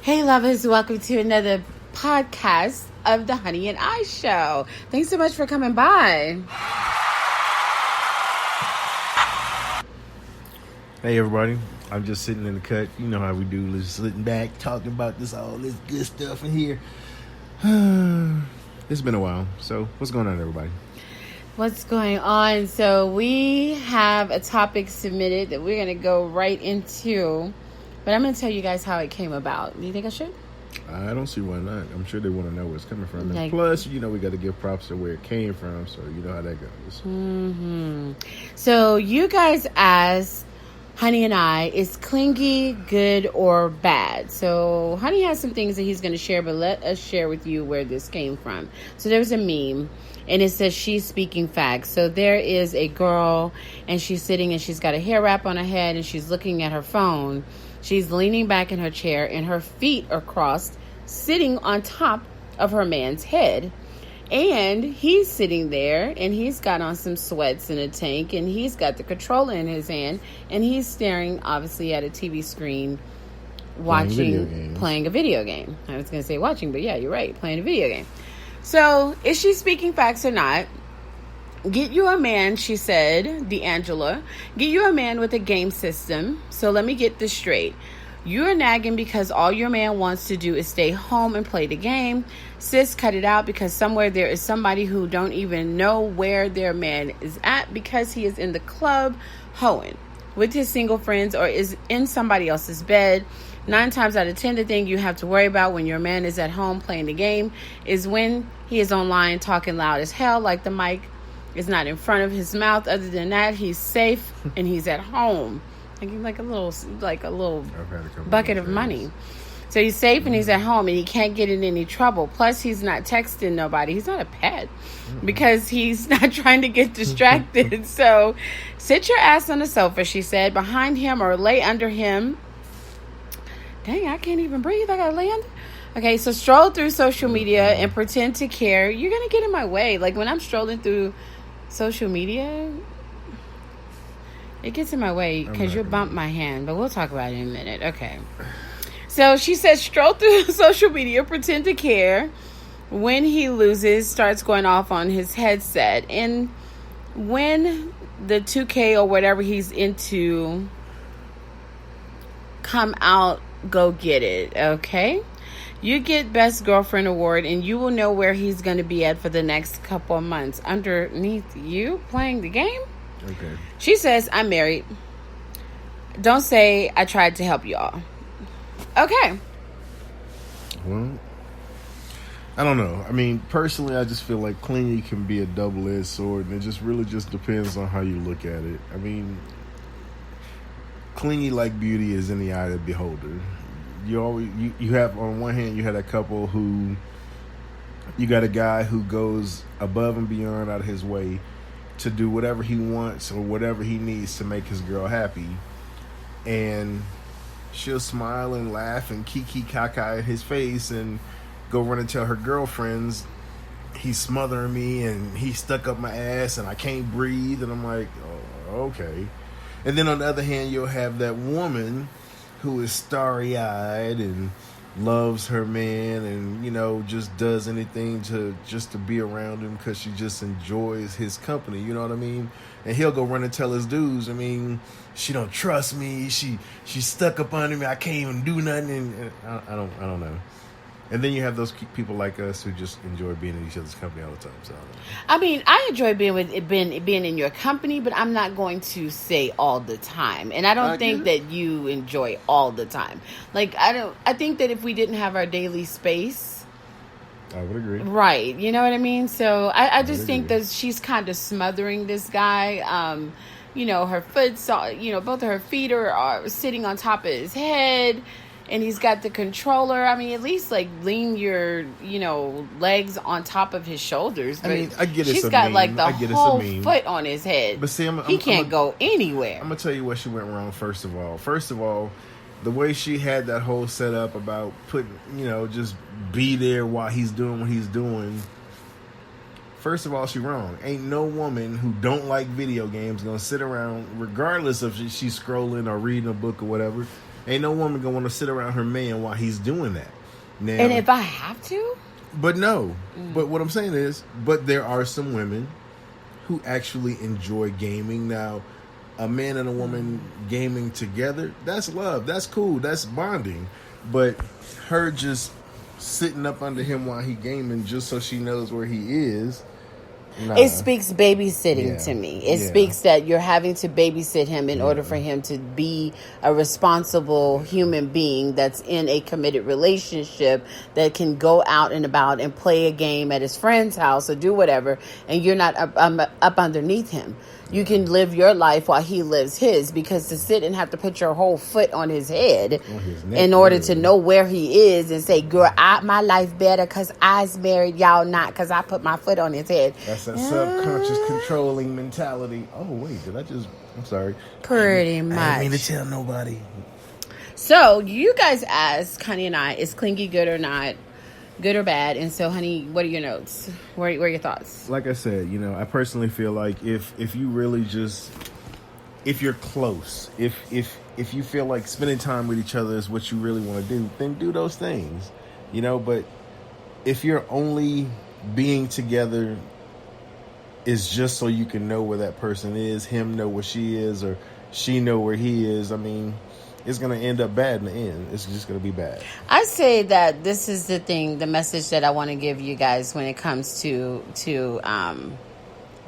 Hey, lovers, welcome to another podcast of the Honey and I Show. Thanks so much for coming by. Hey, everybody. I'm just sitting in the cut. You know how we do, just sitting back, talking about all this good stuff in here. It's been a while. So, what's going on, everybody? What's going on? So, we have a topic submitted that we're going to go right into. But I'm going to tell you guys how it came about. Do you think I should? I don't see why not. I'm sure they want to know where it's coming from. And plus, we got to give props to where it came from, so you know how that goes. So you guys asked Honey and I, is clingy good or bad? So Honey has some things that he's going to share, but let us share with you where this came from. So there was a meme, and it says she's speaking facts. So there is a girl, and she's sitting, and she's got a hair wrap on her head, and she's looking at her phone. She's leaning back in her chair, and her feet are crossed, sitting on top of her man's head. And he's sitting there, and he's got on some sweats and a tank, and he's got the controller in his hand, and he's staring, obviously, at a TV screen, playing a video game. I was going to say watching, but yeah, you're right, playing a video game. So, is she speaking facts or not? Get you a man, she said, D'Angela. Get you a man with a game system. So let me get this straight. You're nagging because all your man wants to do is stay home and play the game. Sis, cut it out, because somewhere there is somebody who don't even know where their man is at because he is in the club hoeing with his single friends or is in somebody else's bed. 9 times out of 10, the thing you have to worry about when your man is at home playing the game is when he is online talking loud as hell, like the mic is not in front of his mouth. Other than that, he's safe and he's at home, like a little bucket of money. So he's safe and he's at home and he can't get in any trouble. Plus, he's not texting nobody. He's not a pet because he's not trying to get distracted. So sit your ass on the sofa, she said, behind him or lay under him. Dang, I can't even breathe. I gotta lay under. Okay, so stroll through social media and pretend to care. You're gonna get in my way. Like when I'm strolling through social media, it gets in my way because you'll bump my hand, but we'll talk about it in a minute. Okay. So she says, stroll through social media, pretend to care. When he loses, starts going off on his headset. And when the 2K or whatever he's into come out, go get it. Okay. You get Best Girlfriend Award, and you will know where he's going to be at for the next couple of months. Underneath you playing the game? Okay. She says, I'm married. Don't say I tried to help y'all. Okay. Well, I don't know. I mean, personally, I just feel like clingy can be a double-edged sword, and it just really just depends on how you look at it. I mean, clingy like beauty is in the eye of the beholder. You have, on one hand, you had a couple who, you got a guy who goes above and beyond out of his way to do whatever he wants or whatever he needs to make his girl happy. And she'll smile and laugh and kiki kaka at his face and go run and tell her girlfriends, he's smothering me and he stuck up my ass and I can't breathe. And I'm like, oh, okay. And then on the other hand, you'll have that woman who is starry-eyed and loves her man and, just does anything to be around him because she just enjoys his company, you know what I mean? And he'll go run and tell his dudes, I mean, she don't trust me, she stuck up under me, I can't even do nothing, and I don't know. And then you have those people like us who just enjoy being in each other's company all the time. So I mean, I enjoy being in your company, but I'm not going to say all the time. And I don't think that you enjoy all the time. Like I think that if we didn't have our daily space, I would agree. Right. You know what I mean? So I just think that she's kind of smothering this guy. Her foot, both of her feet are sitting on top of his head. And he's got the controller. I mean, at least lean your, legs on top of his shoulders. But I mean, I get it. She's got the whole foot on his head. But see, he can't go anywhere. I'm gonna tell you where she went wrong. First of all, the way she had that whole setup about putting, just be there while he's doing what he's doing. First of all, she wrong. Ain't no woman who don't like video games gonna sit around, regardless of she's scrolling or reading a book or whatever. Ain't no woman gonna want to sit around her man while he's doing that. Now, And if I have to? but no. But what I'm saying is, but there are some women who actually enjoy gaming. Now, a man and a woman gaming together, that's love. That's cool. That's bonding. But her just sitting up under him while he gaming just so she knows where he is. Nah. It speaks babysitting to me. It speaks that you're having to babysit him in order for him to be a responsible human being that's in a committed relationship that can go out and about and play a game at his friend's house or do whatever, and you're not up underneath him. You can live your life while he lives his, because to sit and have to put your whole foot on his head in order to know where he is and say, girl, my life better because I's married, y'all not, because I put my foot on his head. That's a subconscious controlling mentality. Oh, wait, I'm sorry. Pretty much. I didn't mean to tell nobody. So, you guys asked Honey and I, is clingy good or not? Good or bad? And so, honey, what are your notes? What are your thoughts? Like I said, I personally feel like if you really if you're close, if you feel like spending time with each other is what you really want to do, then do those things, But if you're only being together is just so you can know where that person is, him know where she is, or she know where he is, I mean, it's going to end up bad in the end. It's just going to be bad. I say that this is the message that I want to give you guys when it comes to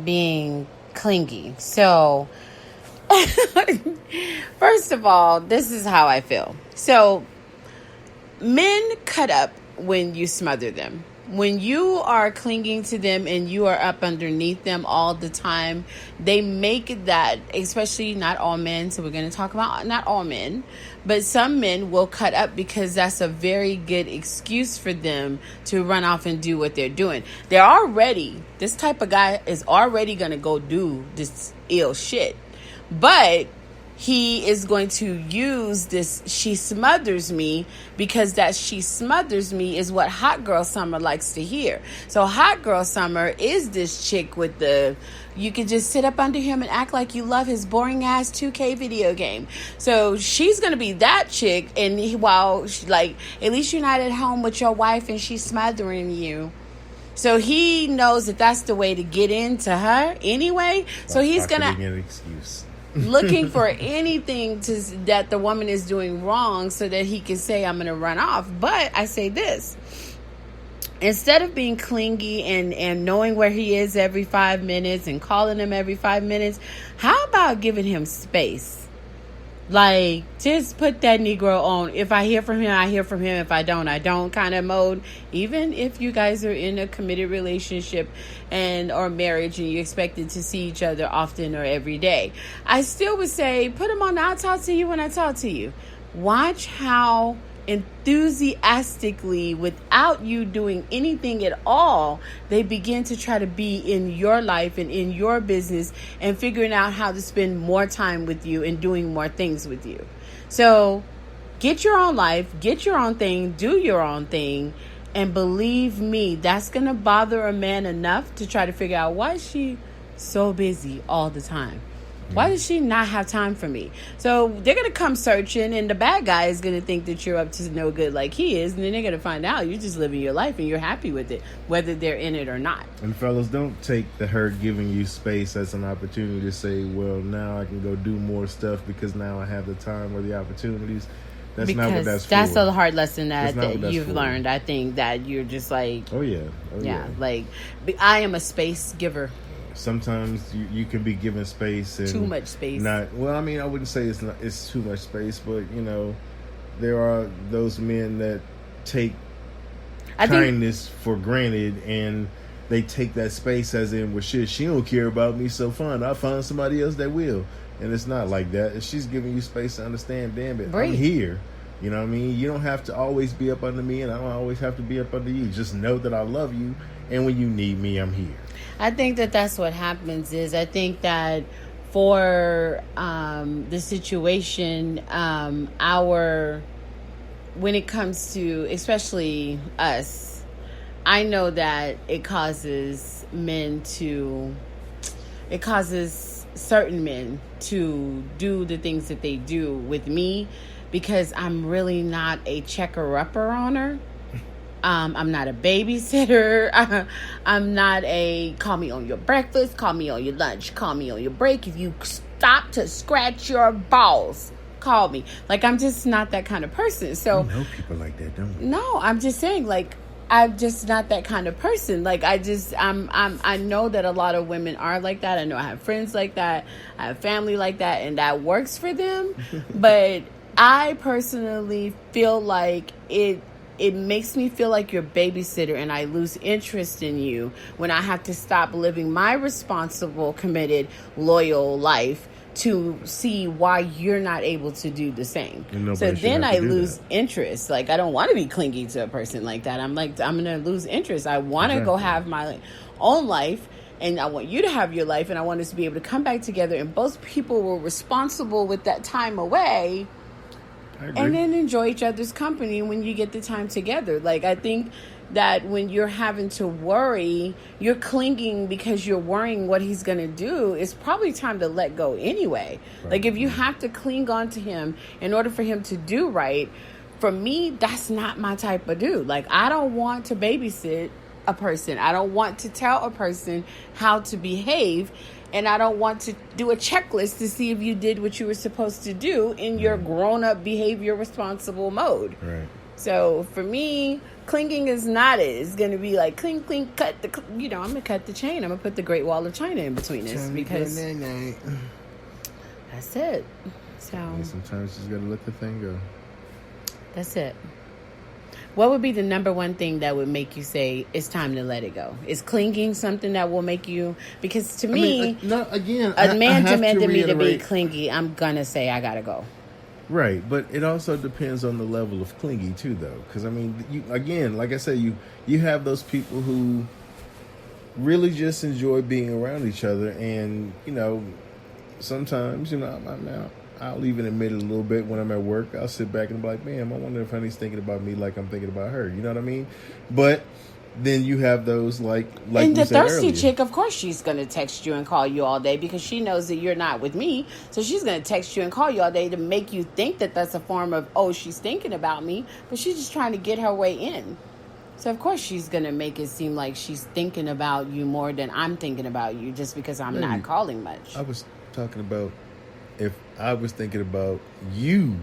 being clingy. So, first of all, this is how I feel. So, men cut up when you smother them. When you are clinging to them and you are up underneath them all the time, they make that, especially not all men, so we're going to talk about not all men, but some men will cut up because that's a very good excuse for them to run off and do what they're doing. This type of guy is already going to go do this ill shit. But he is going to use this she smothers me, because that she smothers me is what Hot Girl Summer likes to hear. So Hot Girl Summer is this chick with you can just sit up under him and act like you love his boring ass 2K video game. So she's going to be that chick, and while at least you're not at home with your wife and she's smothering you. So he knows that that's the way to get into her anyway. So he's going to get an excuse. Looking for anything that the woman is doing wrong so that he can say, I'm going to run off. But I say this, instead of being clingy and knowing where he is every 5 minutes and calling him every 5 minutes, how about giving him space? Like, just put that Negro on. If I hear from him, I hear from him. If I don't kind of mode. Even if you guys are in a committed relationship or marriage and you expected to see each other often or every day, I still would say, put him on. I'll talk to you when I talk to you. Watch how enthusiastically, without you doing anything at all, they begin to try to be in your life and in your business and figuring out how to spend more time with you and doing more things with you. So get your own life, get your own thing, do your own thing, and believe me, that's going to bother a man enough to try to figure out, why is she so busy all the time? Why does she not have time for me? So they're going to come searching, and the bad guy is going to think that you're up to no good like he is. And then they're going to find out you're just living your life and you're happy with it, whether they're in it or not. And fellas, don't take her giving you space as an opportunity to say, well, now I can go do more stuff because now I have the time or the opportunities. That's not what that's for. That's a hard lesson that you've learned. I think that you're just like... Oh, yeah. Like, I am a space giver. Sometimes you can be given space and too much space. I wouldn't say it's too much space, but there are those men that take kindness for granted, and they take that space as in, well, shit, she don't care about me, so fine, I'll find somebody else that will. And it's not like that. If she's giving you space to understand, damn it, I'm here. You know what I mean? You don't have to always be up under me, and I don't always have to be up under you. Just know that I love you, and when you need me, I'm here. I think that's what happens. I think that for the situation, when it comes to especially us, I know that it causes certain men to do the things that they do with me because I'm really not a checker-upper on her. I'm not a babysitter. I'm not a call me on your breakfast, call me on your lunch, call me on your break. If you stop to scratch your balls, call me. Like, I'm just not that kind of person. So you know people like that, don't you? No, I'm just saying, like, I'm just not that kind of person. Like, I know that a lot of women are like that. I know I have friends like that. I have family like that, and that works for them. But I personally feel like it makes me feel like your babysitter, and I lose interest in you when I have to stop living my responsible, committed, loyal life to see why you're not able to do the same. So then I lose interest. Like, I don't want to be clingy to a person like that. I'm going to lose interest. I want to go have my own life, and I want you to have your life, and I want us to be able to come back together, and both people were responsible with that time away, and then enjoy each other's company when you get the time together. Like, I think that when you're having to worry, you're clinging because you're worrying what he's going to do, it's probably time to let go anyway. Right. Like, if you have to cling on to him in order for him to do right, for me, that's not my type of dude. Like, I don't want to babysit a person. I don't want to tell a person how to behave. And I don't want to do a checklist to see if you did what you were supposed to do in your grown-up behavior responsible mode. Right. So for me, clinging is not it. It's going to be like cling, cut the, I'm going to cut the chain. I'm going to put the Great Wall of China in between us because that's it. So sometimes you just got to let the thing go. That's it. What would be the number one thing that would make you say it's time to let it go? Is clinging something that will make you? Because to me, a man demanded me to be clingy. I'm gonna say I gotta go. Right, but it also depends on the level of clingy too, though. Because I mean, like I said, you have those people who really just enjoy being around each other, and sometimes I'll even admit it a little bit when I'm at work. I'll sit back and be like, man, I wonder if honey's thinking about me like I'm thinking about her. You know what I mean? But then you have those like and the thirsty earlier. Chick, of course, she's going to text you and call you all day because she knows that you're not with me. So she's going to text you and call you all day to make you think that that's a form of, oh, she's thinking about me. But she's just trying to get her way in. So, of course, she's going to make it seem like she's thinking about you more than I'm thinking about you just because I'm not calling much. I was talking about if I was thinking about you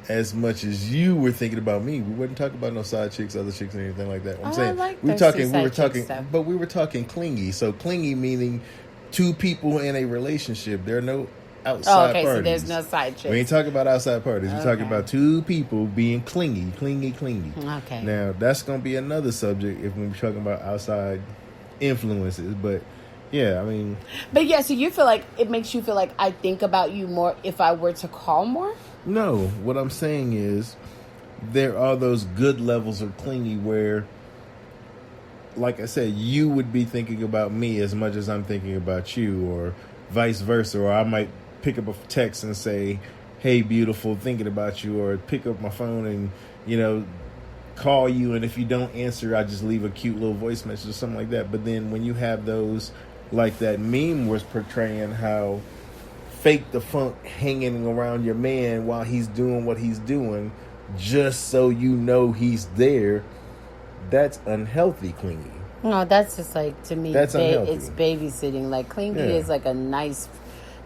as much as you were thinking about me. We wouldn't talk about no side chicks, other chicks, or anything like that. I'm saying we were talking clingy. So clingy meaning two people in a relationship. There are no outside parties. So there's no side chicks. We ain't talking about outside parties. We're talking about two people being clingy. Okay. Now that's gonna be another subject if we're talking about outside influences, but. Yeah, I mean... But yeah, so you feel like it makes you feel like I think about you more if I were to call more? No, what I'm saying is there are those good levels of clingy where, like I said, you would be thinking about me as much as I'm thinking about you, or vice versa. Or I might pick up a text and say, hey, beautiful, thinking about you, or pick up my phone and, call you, and if you don't answer, I just leave a cute little voice message or something like that. But then when you have those... Like that meme was portraying how fake the funk hanging around your man while he's doing what he's doing just so you know he's there. That's unhealthy clingy. No, that's just like, to me, that's unhealthy. It's babysitting. Like, clingy is like a nice...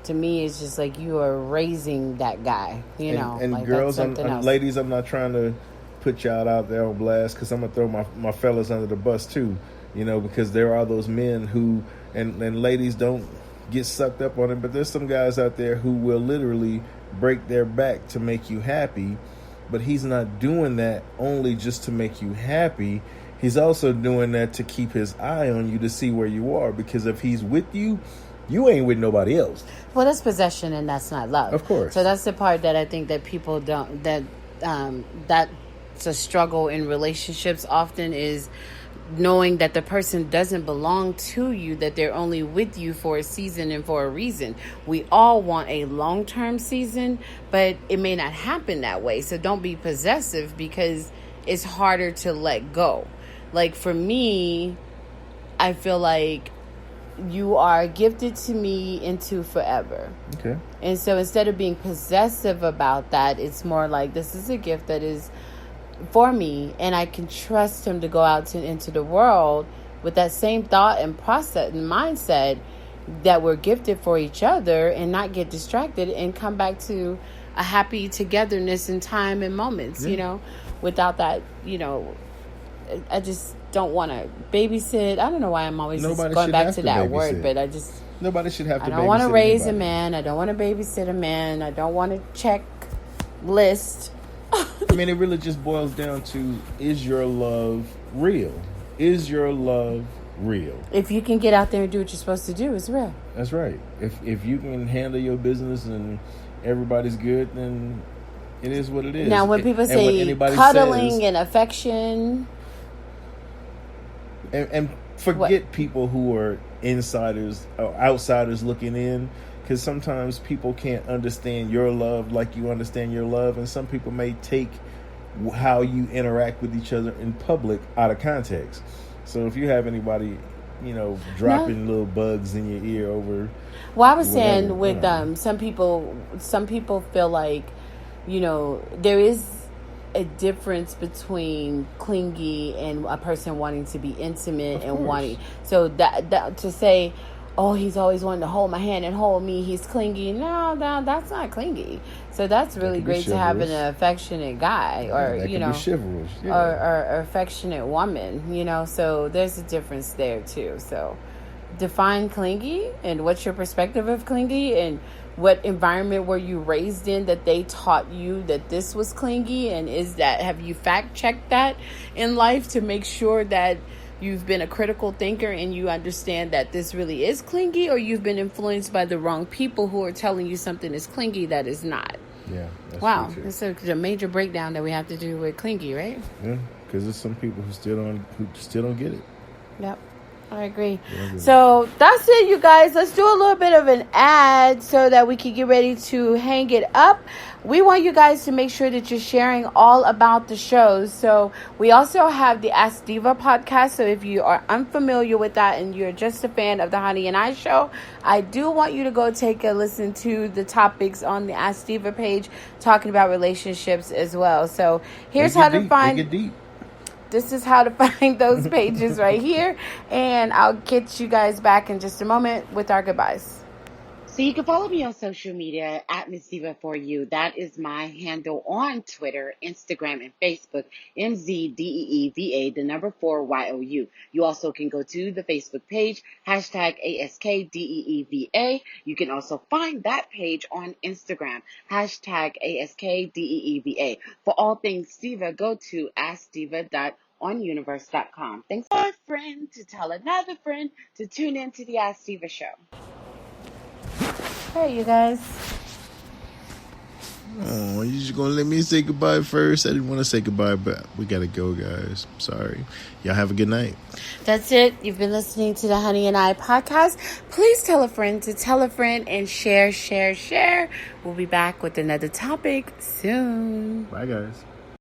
To me, it's just like you are raising that guy, And like girls, ladies, I'm not trying to put y'all out there on blast because I'm going to throw my fellas under the bus too, because there are those men who... And ladies, don't get sucked up on it, but there's some guys out there who will literally break their back to make you happy, but he's not doing that only just to make you happy. He's also doing that to keep his eye on you to see where you are, because if he's with you, you ain't with nobody else. Well, that's possession, and that's not love. Of course. So that's the part that I think that people don't, that's a struggle in relationships often, is knowing that the person doesn't belong to you, that they're only with you for a season and for a reason. We all want a long-term season, but it may not happen that way. So don't be possessive, because it's harder to let go. Like, for me, I feel like you are gifted to me into forever. Okay. And so instead of being possessive about that, it's more like, this is a gift that is for me, and I can trust him to go out into the world with that same thought and process and mindset that we're gifted for each other, and not get distracted and come back to a happy togetherness in time and moments, without that, I just don't want to babysit. I don't know why I'm always just going back to that word, but nobody should have to babysit. I don't want to raise a man. I don't want to babysit a man. I don't want to check list. I mean, it really just boils down to, is your love real? Is your love real? If you can get out there and do what you're supposed to do, it's real. That's right. If you can handle your business and everybody's good, then it is what it is. Now, when people say cuddling and affection... And forget people who are insiders or outsiders looking in, because sometimes people can't understand your love like you understand your love, and some people may take how you interact with each other in public out of context. So if you have anybody, dropping little bugs in your ear over... Well, I was saying with some people feel like, there is a difference between clingy and a person wanting to be intimate and wanting. So that to say, oh, he's always wanting to hold my hand and hold me, he's clingy. No, that's not clingy. So that's really great to have an affectionate guy, or be chivalrous, or affectionate woman. So there's a difference there too. So define clingy, and what's your perspective of clingy, and what environment were you raised in that they taught you that this was clingy, and have you fact checked that in life to make sure that you've been a critical thinker and you understand that this really is clingy, or you've been influenced by the wrong people who are telling you something is clingy that is not. Yeah. That's wow. It's a major breakdown that we have to do with clingy, right? Yeah, because there's some people who still don't get it. Yep. I agree. So that's it, you guys. Let's do a little bit of an ad so that we can get ready to hang it up. We want you guys to make sure that you're sharing all about the shows. So we also have the Ask Diva podcast. So if you are unfamiliar with that and you're just a fan of the Honey and I show, I do want you to go take a listen to the topics on the Ask Diva page talking about relationships as well. So here's how to find... This is how to find those pages right here. And I'll get you guys back in just a moment with our goodbyes. So you can follow me on social media at Miss Diva for You. That is my handle on Twitter, Instagram, and Facebook, MZDEEVA, the number 4YOU. You also can go to the Facebook page, hashtag ASKDEEVA. You can also find that page on Instagram, hashtag ASKDEEVA. For all things Diva, go to AskDiva.onuniverse.com. Thanks for a friend to tell another friend to tune in to the Ask Diva show. Hey, you guys. Oh, you just gonna let me say goodbye first? I didn't want to say goodbye, but we gotta go, guys. Sorry. Y'all have a good night. That's it. You've been listening to the Honey and I podcast. Please tell a friend to tell a friend, and share. We'll be back with another topic soon. Bye, guys.